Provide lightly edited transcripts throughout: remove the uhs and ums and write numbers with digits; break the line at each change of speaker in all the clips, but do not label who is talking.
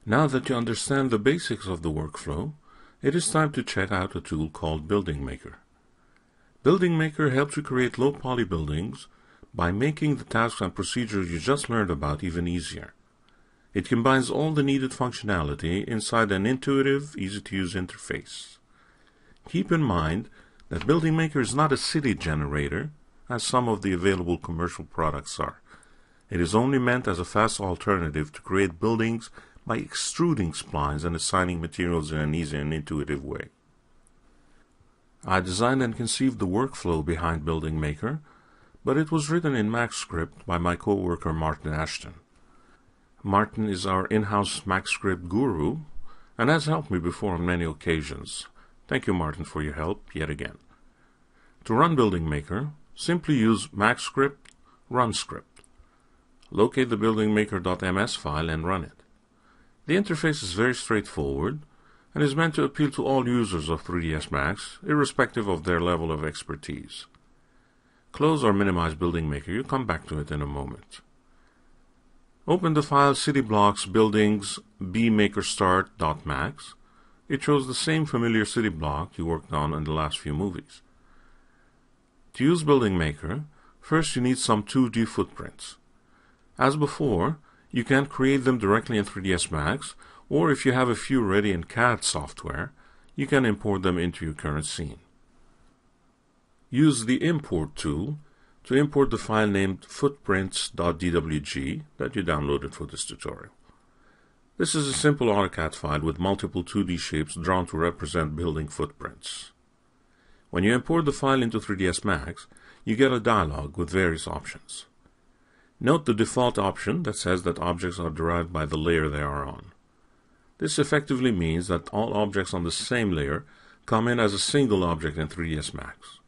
Now that you understand the basics of the workflow, it is time to check out a tool called Building Maker. Building Maker helps you create low-poly buildings by making the tasks and procedures you just learned about even easier. It combines all the needed functionality inside an intuitive, easy-to-use interface. Keep in mind that Building Maker is not a city generator, as some of the available commercial products are. It is only meant as a fast alternative to create buildings by extruding splines and assigning materials in an easy and intuitive way. I designed and conceived the workflow behind Building Maker, but it was written in MaxScript by my co-worker Martin Ashton. Martin is our in-house MaxScript guru and has helped me before on many occasions. Thank you, Martin, for your help yet again. To run Building Maker, simply use MaxScript run script. Locate the buildingmaker.ms file and run it. The interface is very straightforward and is meant to appeal to all users of 3ds Max, irrespective of their level of expertise. Close or minimize Building Maker. You'll come back to it in a moment. Open the file CityBlocks Buildings bmakerstart.max. It shows the same familiar city block you worked on in the last few movies. To use Building Maker, first you need some 2D footprints. As before, you can create them directly in 3ds Max, or if you have a few ready in CAD software, you can import them into your current scene. Use the Import tool to import the file named footprints.dwg that you downloaded for this tutorial. This is a simple AutoCAD file with multiple 2D shapes drawn to represent building footprints. When you import the file into 3ds Max, you get a dialog with various options. Note the default option that says that objects are derived by the layer they are on. This effectively means that all objects on the same layer come in as a single object in 3ds Max.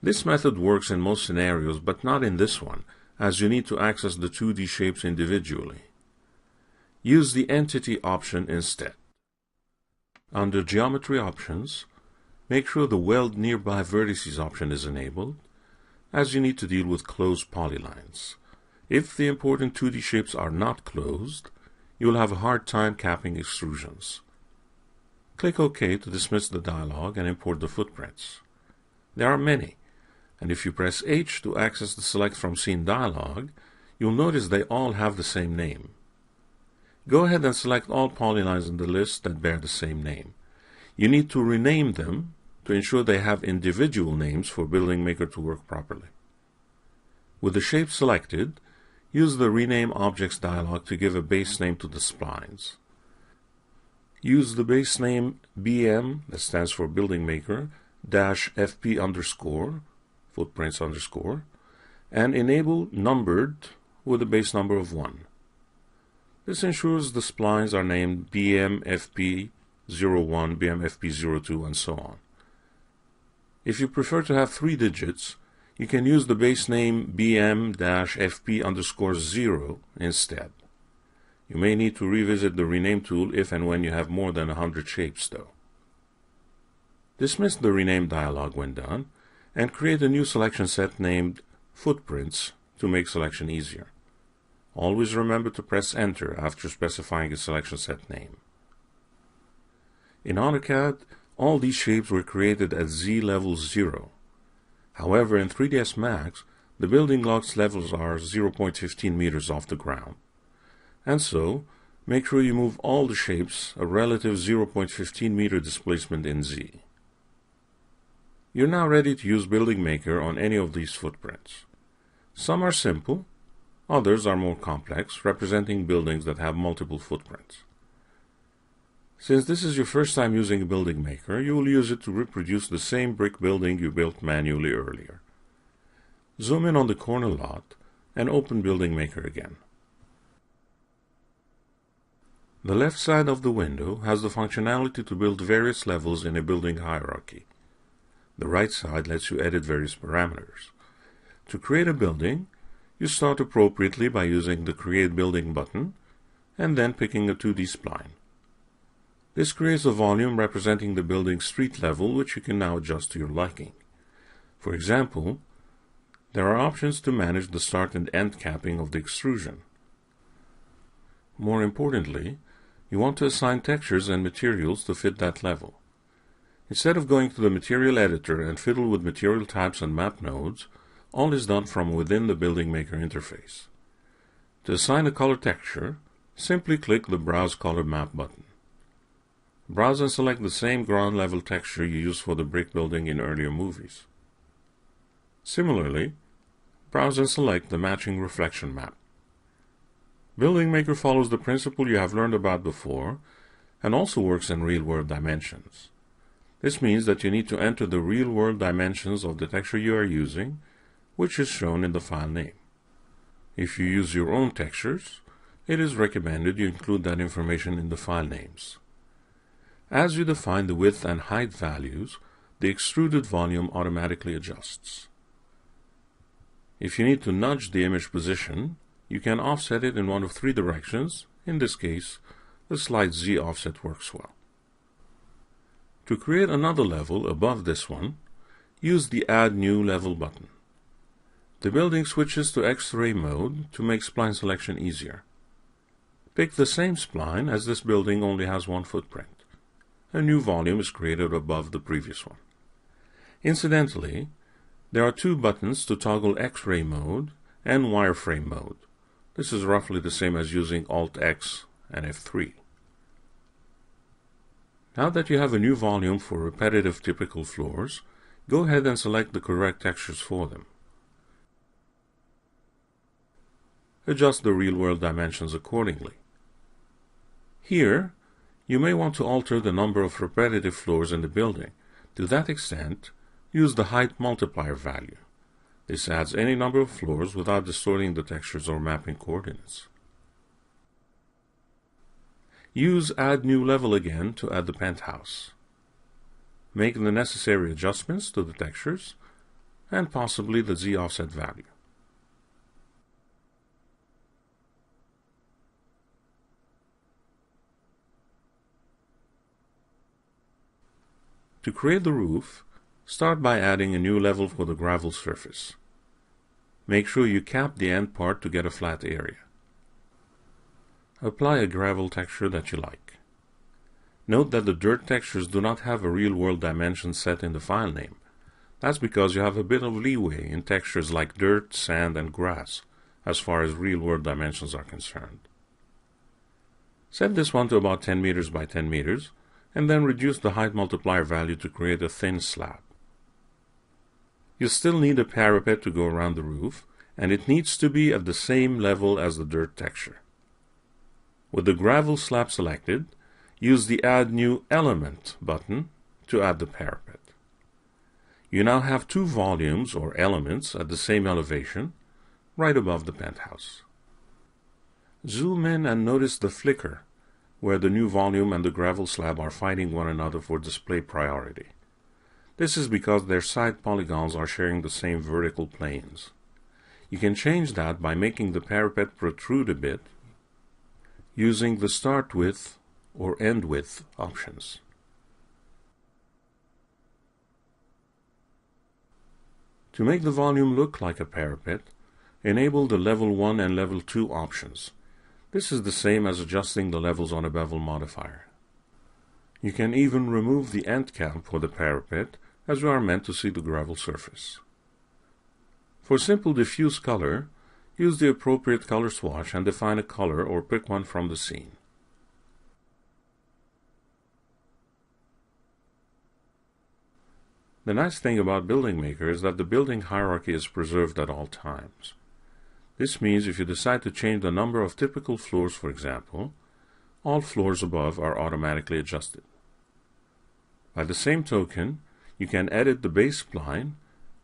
This method works in most scenarios, but not in this one, as you need to access the 2D shapes individually. Use the Entity option instead. Under Geometry Options, make sure the Weld Nearby Vertices option is enabled, as you need to deal with closed polylines. If the important 2D shapes are not closed, you will have a hard time capping extrusions. Click OK to dismiss the dialog and import the footprints. There are many, and if you press H to access the Select from Scene dialog, you'll notice they all have the same name. Go ahead and select all polylines in the list that bear the same name. You need to rename them to ensure they have individual names for Building Maker to work properly. With the shape selected, use the Rename Objects dialog to give a base name to the splines. Use the base name BM, that stands for Building Maker, -FP underscore, footprints underscore, and enable Numbered with a base number of 1. This ensures the splines are named BMFP01, BMFP02, and so on. If you prefer to have 3 digits, you can use the base name BM-FP_0 instead. You may need to revisit the Rename tool if and when you have more than 100 shapes, though. Dismiss the Rename dialog when done, and create a new selection set named Footprints to make selection easier. Always remember to press Enter after specifying a selection set name. In AutoCAD, all these shapes were created at Z level 0. However, in 3ds Max, the building blocks levels are 0.15 meters off the ground. And so, make sure you move all the shapes a relative 0.15 meter displacement in Z. You're now ready to use Building Maker on any of these footprints. Some are simple, others are more complex, representing buildings that have multiple footprints. Since this is your first time using Building Maker, you will use it to reproduce the same brick building you built manually earlier. Zoom in on the corner lot and open Building Maker again. The left side of the window has the functionality to build various levels in a building hierarchy. The right side lets you edit various parameters. To create a building, you start appropriately by using the Create Building button and then picking a 2D spline. This creates a volume representing the building's street level, which you can now adjust to your liking. For example, there are options to manage the start and end capping of the extrusion. More importantly, you want to assign textures and materials to fit that level. Instead of going to the material editor and fiddle with material types and map nodes, all is done from within the Building Maker interface. To assign a color texture, simply click the Browse Color Map button. Browse and select the same ground level texture you used for the brick building in earlier movies. Similarly, browse and select the matching reflection map. Building Maker follows the principle you have learned about before and also works in real-world dimensions. This means that you need to enter the real-world dimensions of the texture you are using, which is shown in the file name. If you use your own textures, it is recommended you include that information in the file names. As you define the width and height values, the extruded volume automatically adjusts. If you need to nudge the image position, you can offset it in one of three directions. In this case, the slight Z offset works well. To create another level above this one, use the Add New Level button. The building switches to X-ray mode to make spline selection easier. Pick the same spline as this building only has one footprint. A new volume is created above the previous one. Incidentally, there are two buttons to toggle X-ray mode and wireframe mode. This is roughly the same as using Alt-X and F3. Now that you have a new volume for repetitive typical floors, go ahead and select the correct textures for them. Adjust the real-world dimensions accordingly. Here, you may want to alter the number of repetitive floors in the building. To that extent, use the height multiplier value. This adds any number of floors without distorting the textures or mapping coordinates. Use Add New Level again to add the penthouse. Make the necessary adjustments to the textures and possibly the Z offset value. To create the roof, start by adding a new level for the gravel surface. Make sure you cap the end part to get a flat area. Apply a gravel texture that you like. Note that the dirt textures do not have a real-world dimension set in the file name. That's because you have a bit of leeway in textures like dirt, sand, and grass, as far as real-world dimensions are concerned. Set this one to about 10 meters by 10 meters, and then reduce the height multiplier value to create a thin slab. You still need a parapet to go around the roof, and it needs to be at the same level as the dirt texture. With the gravel slab selected, use the Add New Element button to add the parapet. You now have two volumes or elements at the same elevation, right above the penthouse. Zoom in and notice the flicker, where the new volume and the gravel slab are fighting one another for display priority. This is because their side polygons are sharing the same vertical planes. You can change that by making the parapet protrude a bit using the Start With or End With options. To make the volume look like a parapet, enable the Level 1 and Level 2 options. This is the same as adjusting the levels on a bevel modifier. You can even remove the end cap for the parapet, as you are meant to see the gravel surface. For simple diffuse color, use the appropriate color swatch and define a color or pick one from the scene. The nice thing about Building Maker is that the building hierarchy is preserved at all times. This means if you decide to change the number of typical floors, for example, all floors above are automatically adjusted. By the same token, you can edit the base spline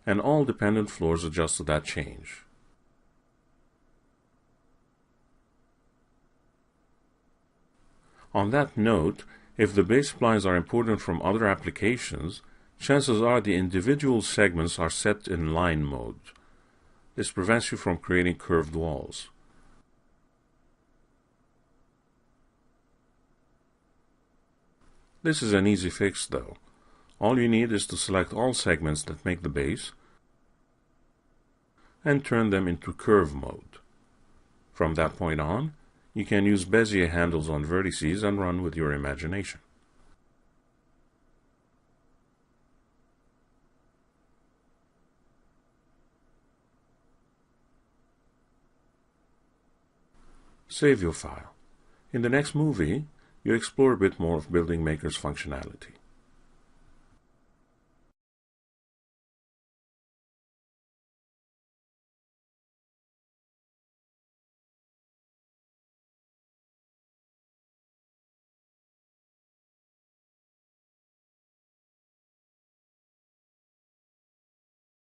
and all dependent floors adjust to that change. On that note, if the base splines are imported from other applications, chances are the individual segments are set in line mode. This prevents you from creating curved walls. This is an easy fix though. All you need is to select all segments that make the base and turn them into curve mode. From that point on, You can use Bezier handles on vertices and run with your imagination. Save your file. In the next movie, you explore a bit more of Building Maker's functionality.